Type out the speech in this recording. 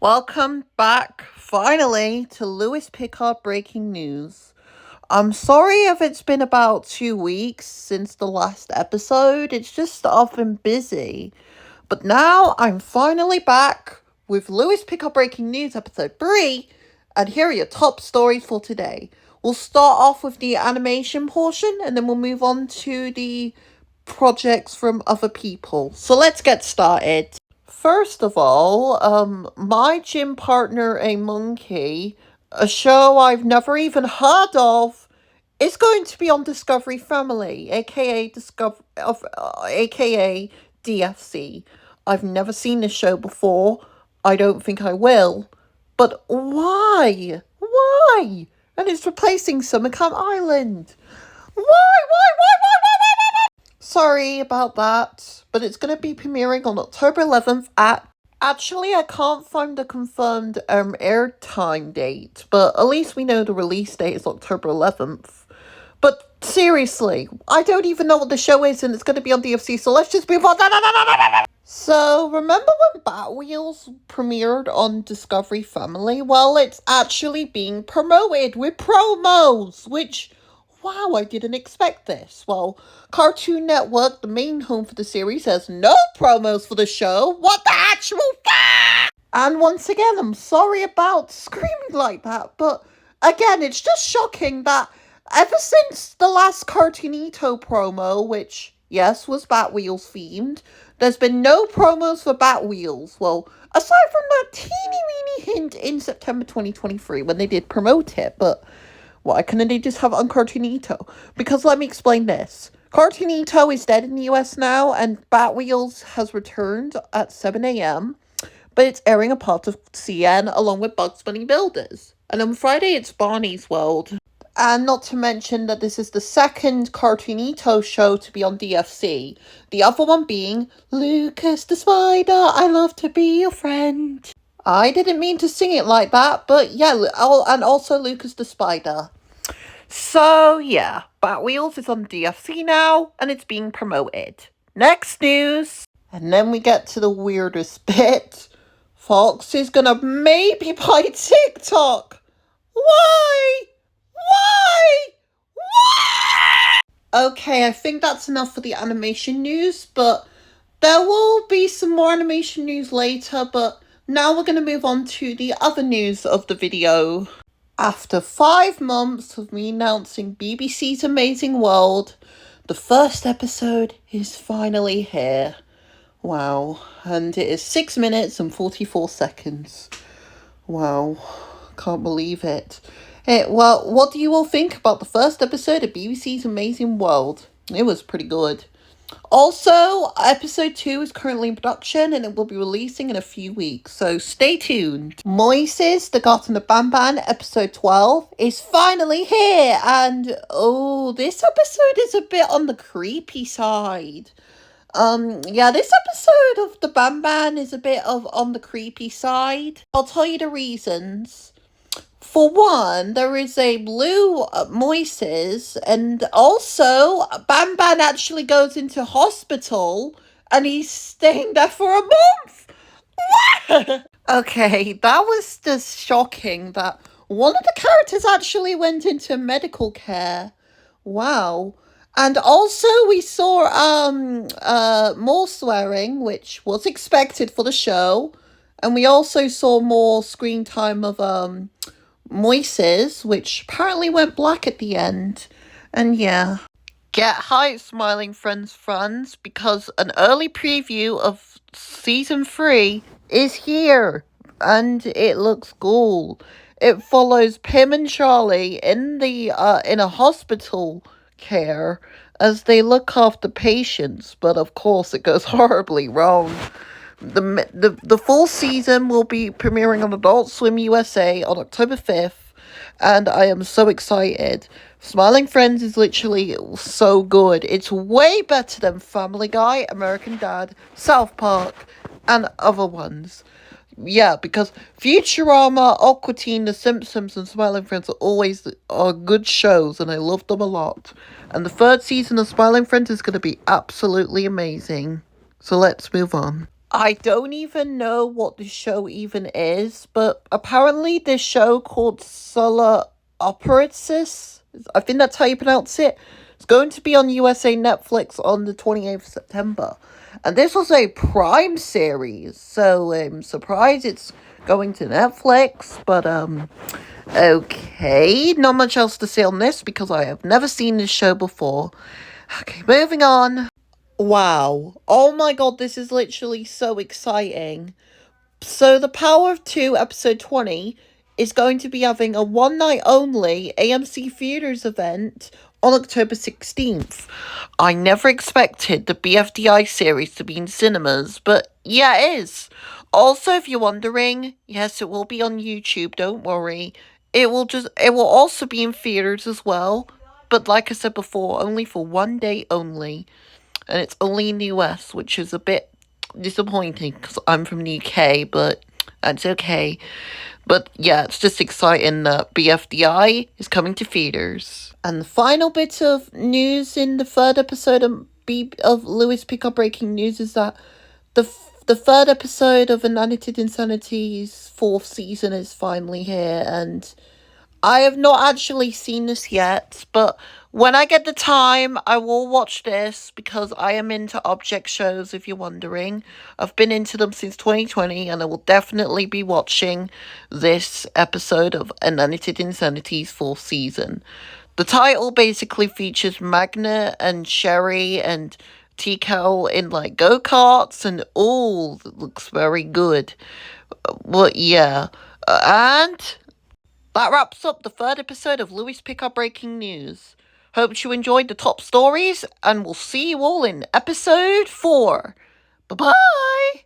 Welcome back, finally, to Lewis Picard Breaking News. I'm sorry if it's been about 2 weeks since the last episode, it's just I've been busy. But now I'm finally back with Lewis Picard Breaking News episode 3, and here are your top stories for today. We'll start off with the animation portion, and then we'll move on to the projects from other people. So let's get started. First of all, My Gym Partner, a Monkey, a show I've never even heard of, is going to be on Discovery Family, aka DFC. I've never seen this show before. I don't think I will. But why? Why? And it's replacing Summer Camp Island. Why? Sorry about that, but it's going to be premiering on October 11th at... Actually, I can't find the confirmed airtime date, but at least we know the release date is October 11th. But seriously, I don't even know what the show is, and it's going to be on DFC, so let's just move on. So, remember when Bat Wheels premiered on Discovery Family? Well, it's actually being promoted with promos, which... Wow, I didn't expect this. Well, Cartoon Network, the main home for the series, has no promos for the show. What the actual fuck? And once again, I'm sorry about screaming like that, but again, it's just shocking that ever since the last Cartoonito promo, which, yes, was Bat Wheels themed, there's been no promos for Bat Wheels. Well, aside from that teeny weeny hint in September 2023 when they did promote it, but... Why couldn't they just have it on Cartoonito? Because let me explain this. Cartoonito is dead in the US now, and Bat Wheels has returned at 7 a.m., but it's airing a part of CN along with Bugs Bunny Builders. And on Friday, it's Barney's World. And not to mention that this is the second Cartoonito show to be on DFC. The other one being Lucas the Spider, I love to be your friend. I didn't mean to sing it like that, but yeah, and also Lucas the Spider. So yeah, Bat Wheels is on DFC now, and it's being promoted. Next news! And then we get to the weirdest bit. Fox is gonna maybe buy TikTok! Why? Okay, I think that's enough for the animation news, but there will be some more animation news later, but... Now we're going to move on to the other news of the video. After 5 months of me announcing BBC's Amazing World, the first episode is finally here. Wow. And it is 6 minutes and 44 seconds. Wow. Can't believe it. Well, what do you all think about the first episode of BBC's Amazing World? It was pretty good. Also, episode 2 is currently in production and it will be releasing in a few weeks, so stay tuned. Moises, the Garten of Banban, episode 12, is finally here, and oh, this episode is a bit on the creepy side. This episode of the Banban is a bit on the creepy side. I'll tell you the reasons. For one, there is a blue Moises, and also Banban actually goes into hospital, and he's staying there for a month. Okay, that was just shocking that one of the characters actually went into medical care. Wow. And also we saw more swearing, which was expected for the show, and we also saw more screen time of Moises, which apparently went black at the end. And yeah. Get hyped, smiling friends, because an early preview of season 3 is here. And it looks cool. It follows Pim and Charlie in a hospital care as they look after patients, but of course it goes horribly wrong. The full season will be premiering on Adult Swim USA on October 5th, and I am so excited. Smiling Friends is literally so good. It's way better than Family Guy, American Dad, South Park, and other ones. Yeah, because Futurama, Aqua Teen, The Simpsons, and Smiling Friends are good shows, and I love them a lot. And the 3rd season of Smiling Friends is going to be absolutely amazing. So let's move on. I don't even know what the show even is, but apparently this show called Solar Operasis, I think that's how you pronounce it, it's going to be on USA Netflix on the 28th of September. And this was a Prime series, so I'm surprised it's going to Netflix, but okay, not much else to say on this because I have never seen this show before. Okay, moving on. Wow. Oh my god, this is literally so exciting. So, The Power of Two, episode 20, is going to be having a one night only AMC Theatres event on October 16th. I never expected the BFDI series to be in cinemas, but yeah, it is. Also, if you're wondering, yes, it will be on YouTube, don't worry. It will also be in theaters as well, but like I said before, only for one day only, and it's only in the US, which is a bit disappointing because I'm from the UK, but that's okay. But yeah, it's just exciting that BFDI is coming to theaters. And the final bit of news in the third episode of Lewis Picard Breaking News is that the third episode of Unedited Insanity's fourth season is finally here, and I have not actually seen this yet, but when I get the time, I will watch this because I am into object shows, if you're wondering. I've been into them since 2020, and I will definitely be watching this episode of Unedited Insanity's fourth season. The title basically features Magna and Sherry and Tikal in like go-karts, and all looks very good. But yeah, and that wraps up the third episode of Louis Picard Breaking News. Hope you enjoyed the top stories, and we'll see you all in episode 4. Bye bye!